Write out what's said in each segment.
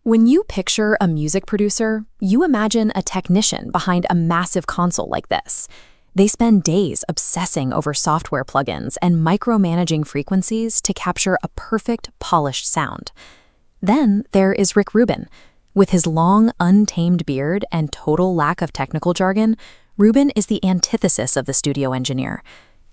When you picture a music producer, you imagine a technician behind a massive console like this. They spend days obsessing over software plugins and micromanaging frequencies to capture a perfect, polished sound. Then there is Rubin. With his long, untamed beard and total lack of technical jargon, Rubin is the antithesis of the studio engineer.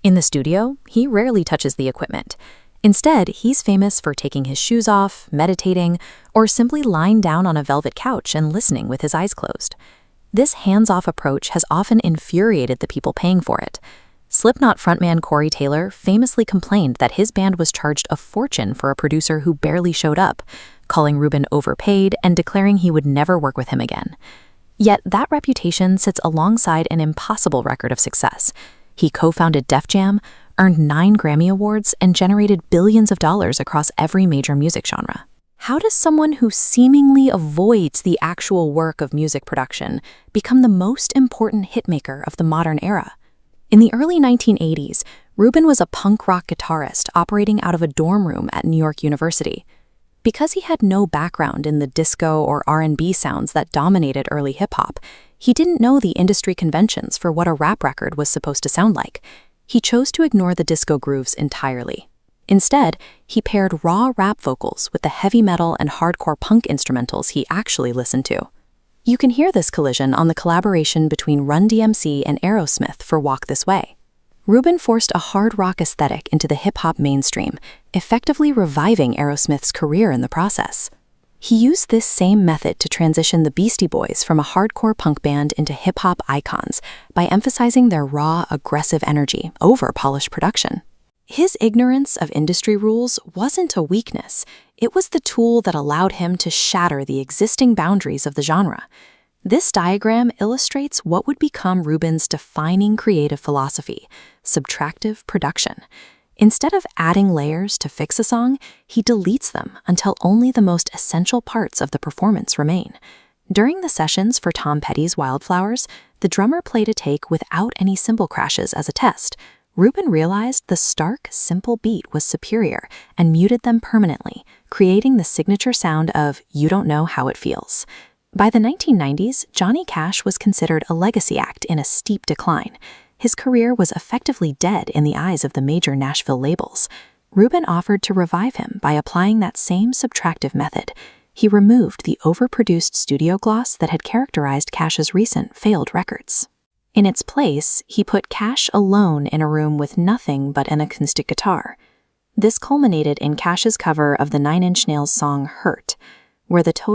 In the studio, he rarely touches the equipment. Instead, he's famous for taking his shoes off, meditating, or simply lying down on a velvet couch and listening with his eyes closed. This hands-off approach has often infuriated the people paying for it. Slipknot frontman Corey Taylor famously complained that his band was charged a fortune for a producer who barely showed up, calling Rubin overpaid and declaring he would never work with him again. Yet that reputation sits alongside an impossible record of success. He co-founded Def Jam, earned 9 Grammy Awards, and generated billions of dollars across every major music genre. How does someone who seemingly avoids the actual work of music production become the most important hitmaker of the modern era? In the early 1980s, Rubin was a punk rock guitarist operating out of a dorm room at New York University. Because he had no background in the disco or R&B sounds that dominated early hip-hop, he didn't know the industry conventions for what a rap record was supposed to sound like. He chose to ignore the disco grooves entirely. Instead, he paired raw rap vocals with the heavy metal and hardcore punk instrumentals he actually listened to. You can hear this collision on the collaboration between Run DMC and Aerosmith for Walk This Way. Rubin forced a hard rock aesthetic into the hip-hop mainstream, effectively reviving Aerosmith's career in the process. He used this same method to transition the Beastie Boys from a hardcore punk band into hip-hop icons by emphasizing their raw, aggressive energy over polished production. His ignorance of industry rules wasn't a weakness. It was the tool that allowed him to shatter the existing boundaries of the genre. This diagram illustrates what would become Rubin's defining creative philosophy: subtractive production. Instead of adding layers to fix a song, he deletes them until only the most essential parts of the performance remain. During the sessions for Tom Petty's Wildflowers, the drummer played a take without any cymbal crashes as a test. Rubin realized the stark, simple beat was superior and muted them permanently, creating the signature sound of "You Don't Know How It Feels." By the 1990s, Johnny Cash was considered a legacy act in a steep decline. His career was effectively dead in the eyes of the major Nashville labels. Rubin offered to revive him by applying that same subtractive method. He removed the overproduced studio gloss that had characterized Cash's recent failed records. In its place, he put Cash alone in a room with nothing but an acoustic guitar. This culminated in Cash's cover of the Nine Inch Nails song Hurt, where the total